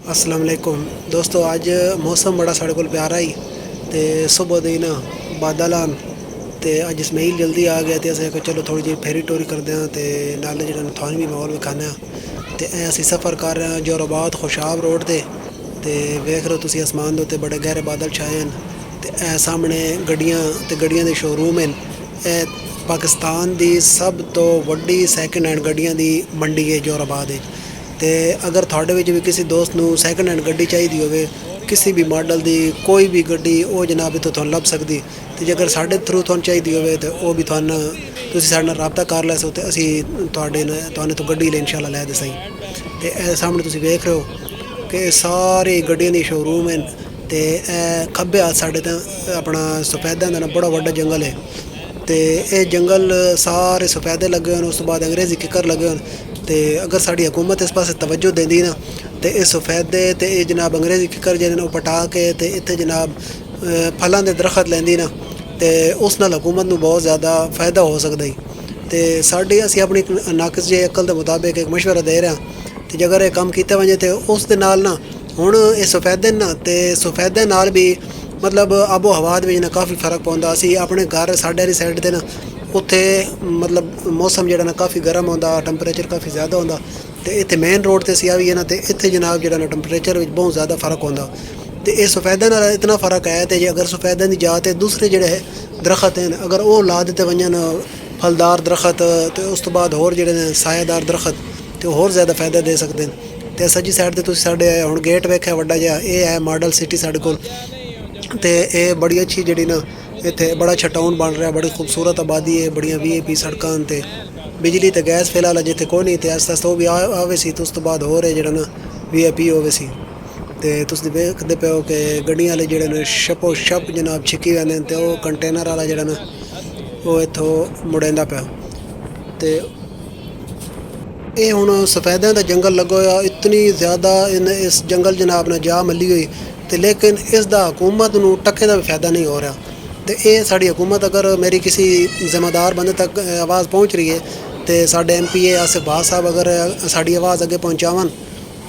अस्सलाम वालेकुम दोस्तों। अज मौसम बड़ा साढ़े कोल प्यारा ही ते सुबह दे ना बादल आन ते अज इसमाइल जल्दी आ गया ते असें आखेआ चलो थोड़ी जी फेरी टोरी करदे आं ते नाले जेह्ड़ा थुआनूं भी माहौल विखाने आं। ते असीं सफ़र कर रहे हैं जोराबाद खुशाब रोड ते वेख रहे हो तुसीं आसमान दे उत्ते बड़े गहरे बादल छाए न ते सामने गड्डियां दे शोरूम न। पाकिस्तान दी सब तो वड्डी सैकेंड हैंड गड्डियां दी मंडी है जोराबाद। ते अगर थोड़े विच भी किसी दोस्त नूं सैकेंड हैंड गड्डी चाहिदी होवे किसी भी मॉडल दी कोई भी गड्डी ਉਹ जनाब इत्थों तुहानूं लभ सकदी। ते जेकर साढ़े थ्रू तुहानूं चाहिदी होवे ते ਉਹ भी तुहानूं तुसीं साढ़े नाल राबता कर लै सकदे। असीं तुहानूं तो गड्डी इंशाअल्लाह लै दे सही। ते सामने तुसीं वेख रहे हो कि सारी गड्डियां दी शोरूम न। ते खब्बे हाथ साढ़े तां अपना सफैदा दा बड़ा वड्डा जंगल है। ते एह् जंगल सारे सफैदे लगे होए न। उस तो बाद अंग्रेज़ी किकर लगे होए न। ते अगर साड़ी हुकूमत इस पासे तवज्जो देंदी ना ते इस सफैदे ते एह् जनाब अंग्रेज़ी किकर जेह्ड़े न ओह् पटा के ते इत्थे जनाब फलां दे दरख्त लैंदी ना ते उस नाल हुकूमत नूं बहुत ज़्यादा फ़ायदा हो सकदा ही। ते साढ़ी असीं अपनी नाक़िस जे अकल दे मुताबिक एक मशवरा दे रहे हां ते जेकर एह् कम्म कीता वञे ते उस दे नाल ना हुण एह् सफैदे न ते सफैदे नाल भी मतलब आबो हवा दे बिच ना काफ़ी फ़र्क पौंदा। असीं अपने घर साढ़े आह्ली साइड ते ना उत्थे मतलब मौसम जेह्ड़ा ना काफ़ी गर्म होंदा, टैंपरेचर काफ़ी ज़्यादा होंदा। ते इत्थे मेन रोड ते असीं आविए ना ते इत्थे जनाब जेह्ड़ा ना टैंपरेचर बिच बहुत ज़्यादा फ़र्क होंदा। ते इस सफैदे नाल इतना फ़र्क है ते जे अगर सफैदे दी जा ते दूसरे जेह्ड़े दरख्त हैं अगर ओह् ला दित्ते वञन फलदार दरख्त ते उस तो बाद होर जेह्ड़े न साएदार दरख्त ते होर ज़्यादा फ़ायदा दे सकदे न। ते सज्जी साइड ते तुसीं साढ़े हुण गेट वेखेआ वड्डा जिहा एह् है मॉडल सिटी साढ़े कोल। ते एह् बड़ी अच्छी जेह्ड़ी ना इत्थे बड़ा अच्छा टाउन बन रहा, बड़ी खूबसूरत आबादी है, बड़ियां VIP सड़कां न ते बिजली ते गैस फिलहाल जित्थे कोई नहीं ते आस्ता आस्ता ओह् भी आवे सी। ते उस तो बाद होर जेह्ड़ा ना VIP होवे सी। ते तुस वेखदे पे हो कि गड्डियां आह्ले जेह्ड़े न शप्पो शप्प जनाब छिक्की वैंदे न ते ओह् कंटेनर आह्ला जेह्ड़ा ना ओह् इत्थों मुड़ेंदा पिया। ते एह् हुण सफैदें दा जंगल लग्गा होया इतनी ज़्यादा इस जंगल जनाब ने जा मल्ली होई ते लेकिन इसदा हुकूमत नूं टक्के दा भी फ़ायदा नहीं हो रहा। ते एह् साढ़ी हुकूमत अगर मेरी किसी ज़िम्मेदार बंदे तक आवाज़ पहुँच रही है ते साढ़े MPA आसिफ बहार साहब अगर साड़ी आवाज़ अग्गे पहुँचावन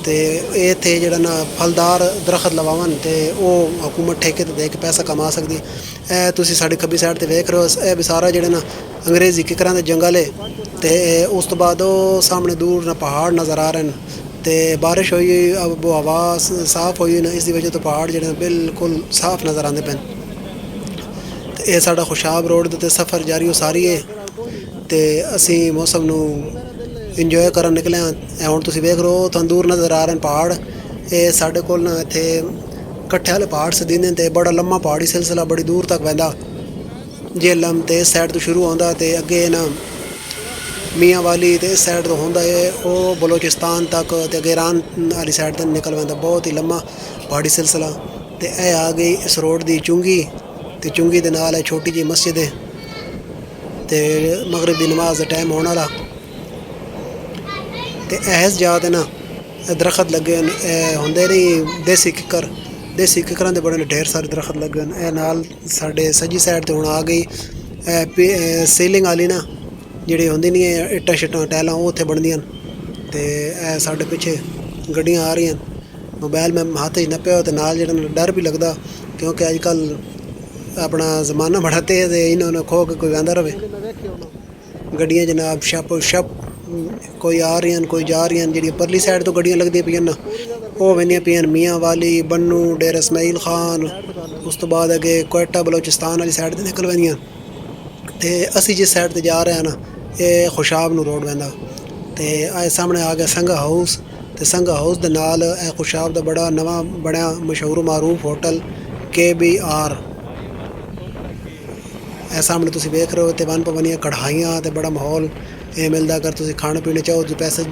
ते एह् इत्थे जेह्ड़ा ना फलदार दरख्त लवावन ते ओह् हुकूमत ठेके ते दे के पैसा कमा सकदी। तुसीं साढ़ी खब्बी साइड ते वेख रहे हो एह् भी सारा जेह्ड़ा ना अंग्रेज़ी किकरां दे जंगल है। ते उस तो बाद ओह् सामने दूर ना पहाड़ नज़र आ रहे न ते बारिश होई अब हवा साफ़ होई ना इसदी वजह तो पहाड़ जेह्ड़े बिल्कुल साफ़ नज़र आंदे पे। ते एह् साढ़ा खुशाब रोड ते सफ़र जारी उसारी है ते असीं मौसम नूं इंजॉय करन निकले हैं। हुण तुसीं वेख रहे हो तुहानूं दूर नज़र आ रहे न पहाड़। एह् साढ़े कोल ना इत्थे कट्ठे आह्ले पहाड़ सदींदे न ते बड़ा लम्मा पहाड़ी सिलसिला बड़ी दूर तक वैंदा। झेलम ते इस साइड तो शुरू होंदा ते अग्गे ना मियां वाली ते इस साइड तो होंदा है ओह् बलोचिस्तान तक ते अग्गे ईरान आह्ली साइड तक निकल वैंदा। बहुत ही लम्मा पहाड़ी सिलसिला। ते एह् आ गई इस रोड दी चुंगी ते चुंगी दे नाल छोटी जी मस्जिद है ते मगरिब दी नमाज दा टाइम होने आह्ला। ते ऐस जा ते ना दरख्त लगे होंदे नहीं देसी किकरां दे बड़े ढेर सारे दरख्त लगे न। एह् नाल साढ़े सज्जी साइड ते हुण आ गई सीलिंग आह्ली ना जेह्ड़ी होंदी नहीं है इट्टां शिट्टां टैलां ओह् उत्थे बनदियां न। ते साढ़े पिच्छे गड्डियां आ रही न। मोबाइल में हत्थ च नप्पेआ ते नाल जेह्ड़ा डर भी लगदा क्योंकि अजकल अपना ज़माना बड़ा तेज़ है इन्होंने खो के कोई आंदा रवे। गड्डियां जनाब शप्प शप्प कोई आ रही न कोई जा रही न। जेह्ड़ी परली साइड तो गड्डियां लगदियां पियां न ओह् वेंदियां पियां न मियां वाली बन्नू डेरा इसमाइल खान। उस तो बाद अग्गे कोयटा बलोचिस्तान आह्ली साइड ते निकल वेंदियां। ते असीं जिस साइड ते जा रहे हैं ना एह् खुशाब नूं रोड वैंदा। ते अज सामने आ गया संघा हाउस ते संघा हाउस दे नाल खुशाब दा बड़ा नवां बनेआ मशहूर मारूफ होटल KBR। सामने तुसीं वेख रहे हो ते वन पवनियां कढ़ाइयां ते बड़ा माहौल एह् मिलदा। अगर तुसीं खाने पीने चाहो जो पैसे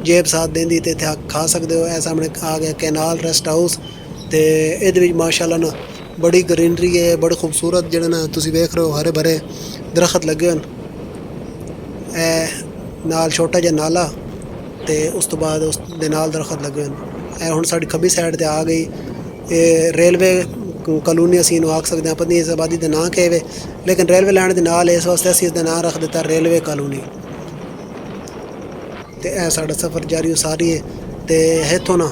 जेब साथ देंदी ते इत्थे खा सकदे हो। एह् सामने आ गया कैनाल रेस्ट हाउस ते एह्दे बिच माशाअल्लाह ना बड़ी ग्रीनरी है बड़े खूबसूरत जेह्ड़े ना तुसीं वेख रहे हो हरे भरे दरख्त लगे होए न। नाल छोटा जिहा नाला ते उस तो बाद उस दे नाल दरख्त लगे होए न। हुण साढ़ी खब्बी साइड ते आ गई एह् रेलवे कॉलोनी असीं इनू आख सकदे हां। पता नहीं इस आबादी दा नांऽ केह् है लेकिन रेलवे लाइन दे नाल इस वास्ते असीं इसदा नांऽ रख दित्ता रेलवे कॉलोनी। ते साढ़ा सफ़र जारी उसारी है ते इत्थों ना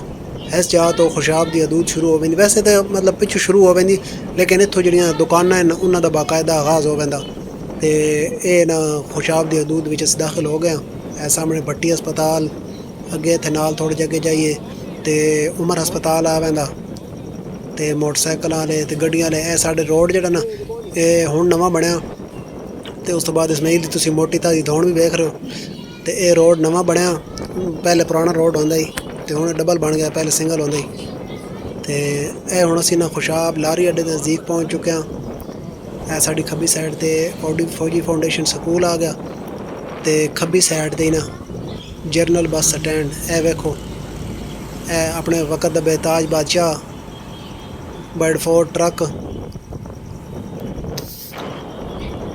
ਇਸ ਜਗ੍ਹਾ ਤੋਂ ਖੁਸ਼ਾਬ ਦੀ ਹਦੂਦ ਸ਼ੁਰੂ ਹੋ ਜਾਂਦੀ। ਵੈਸੇ ਤਾਂ ਮਤਲਬ ਪਿੱਛੋਂ ਸ਼ੁਰੂ ਹੋ ਜਾਂਦੀ, ਲੇਕਿਨ ਇੱਥੋਂ ਜਿਹੜੀਆਂ ਦੁਕਾਨਾਂ ਹਨ ਉਹਨਾਂ ਦਾ ਬਾਕਾਇਦਾ ਆਗਾਜ਼ ਹੋ ਜਾਂਦਾ। ਤੇ ਇਹ ਨਾ ਖੁਸ਼ਾਬ ਦੀ ਹਦੂਦ ਵਿੱਚ ਅਸੀਂ ਦਾਖਲ ਹੋ ਗਏ। ਇਹ ਸਾਹਮਣੇ ਭੱਟੀ ਹਸਪਤਾਲ, ਅੱਗੇ ਇੱਥੇ ਨਾਲ ਥੋੜ੍ਹੇ ਜਿਹੇ ਅੱਗੇ ਜਾਈਏ ਤੇ ਉਮਰ ਹਸਪਤਾਲ ਆ ਪੈਂਦਾ। ਤੇ ਮੋਟਰਸਾਈਕਲਾਂ ਵਾਲੇ ਤੇ ਗੱਡੀਆਂ ਵਾਲੇ, ਇਹ ਸਾਡੇ ਰੋਡ ਜਿਹੜਾ ਨਾ ਇਹ ਹੁਣ ਨਵਾਂ ਬਣਿਆ। ਤੇ ਉਸ ਤੋਂ ਬਾਅਦ ਇਸਮਾਈਲ ਦੀ ਤੁਸੀਂ ਮੋਟੀ ਤਾਜ਼ੀ ਦੌਣ ਵੀ ਵੇਖ ਰਹੇ ਹੋ। ਤੇ ਇਹ ਰੋਡ ਨਵਾਂ ਬਣਿਆ, ਪਹਿਲੇ ਪੁਰਾਣਾ ਰੋਡ ਹੁੰਦਾ ਸੀ ਤੇ ਹੁਣ ਡਬਲ ਬਣ ਗਿਆ, ਪਹਿਲੇ ਸਿੰਗਲ ਹੁੰਦਾ ਸੀ। ਤੇ ਇਹ ਹੁਣ ਅਸੀਂ ਨਾ ਖੁਸ਼ਾਬ ਲਾਰੀ ਅੱਡੇ ਦੇ ਨਜ਼ਦੀਕ ਪਹੁੰਚ ਚੁੱਕੇ ਹਾਂ। ਇਹ ਸਾਡੀ ਖੱਬੀ ਸਾਈਡ ਤੇ ਫੌਜੀ ਫਾਊਂਡੇਸ਼ਨ ਸਕੂਲ ਆ ਗਿਆ ਤੇ ਖੱਬੀ ਸਾਈਡ ਤੇ ਹੀ ਨਾ ਜਰਨਲ ਬੱਸ ਸਟੈਂਡ। ਇਹ ਵੇਖੋ, ਇਹ ਆਪਣੇ ਵਕਤ ਦਾ ਬੇਤਾਜ ਬਾਦਸ਼ਾਹ ਬੈਡਫੋਰਡ ਟਰੱਕ।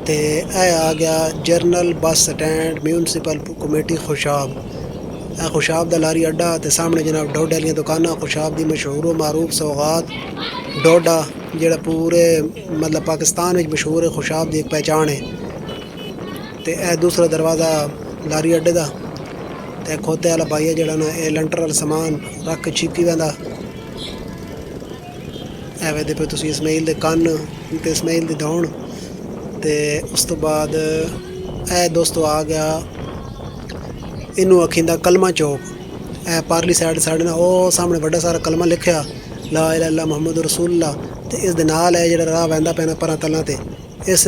ਤੇ ਇਹ ਆ ਗਿਆ general bus stand, municipal committee ਖੁਸ਼ਾਬ। ਇਹ ਖੁਸ਼ਾਬ ਦਾ ਲਾਰੀ ਅੱਡਾ ਤੇ ਸਾਹਮਣੇ ਜਨਾਬ ਡੋਡੇ ਵਾਲੀਆਂ ਦੁਕਾਨਾਂ। ਖੁਸ਼ਾਬ ਦੀ ਮਸ਼ਹੂਰ ਮਾਰੂਫ ਸੌਗਾਤ ਡੋਡਾ, ਜਿਹੜਾ ਪੂਰੇ ਮਤਲਬ ਪਾਕਿਸਤਾਨ ਵਿੱਚ ਮਸ਼ਹੂਰ ਹੈ, ਖੁਸ਼ਾਬ ਦੀ ਇੱਕ ਪਹਿਚਾਣ ਹੈ। ਤੇ ਇਹ ਦੂਸਰਾ ਦਰਵਾਜ਼ਾ ਲਾਰੀ ਅੱਡੇ ਦਾ। ਤੇ ਖੋਤੇ ਵਾਲਾ ਭਾਈ ਹੈ ਜਿਹੜਾ ਨਾ, ਇਹ ਲੰਟਰ ਵਾਲਾ ਸਮਾਨ ਰੱਖ ਕੇ ਛਿੱਕੀ ਵੈਂਦਾ। ਇਹ ਵੇਖਦੇ ਪਏ ਤੁਸੀਂ ਇਸਮਾਈਲ ਦੇ ਕੰਨ ਤੇ ਇਸਮਾਈਲ ਦੀ ਦੌਣ। ਤੇ ਉਸ ਤੋਂ ਬਾਅਦ ਇਹ ਦੋਸਤੋ ਆ ਗਿਆ, ਇਹਨੂੰ ਆਖੀਂਦਾ ਕਲਮਾ ਚੌਕ। ਇਹ ਪਾਰਲੀ ਸਾਈਡ ਸਾਡੇ ਨਾਲ ਉਹ ਸਾਹਮਣੇ ਵੱਡਾ ਸਾਰਾ ਕਲਮਾ ਲਿਖਿਆ, ਲਾ ਇਲਾਹਾ ਇल्लल्लाह ਮੁਹੰਮਦ ਰਸੂਲੁल्लाह। ਤੇ ਇਸ ਦੇ ਨਾਲ ਹੈ ਜਿਹੜਾ ਰਾਹ ਵਹਿੰਦਾ ਪੈਣਾ ਪਰਾਂ ਤਲਾਂ ਤੇ, ਇਸ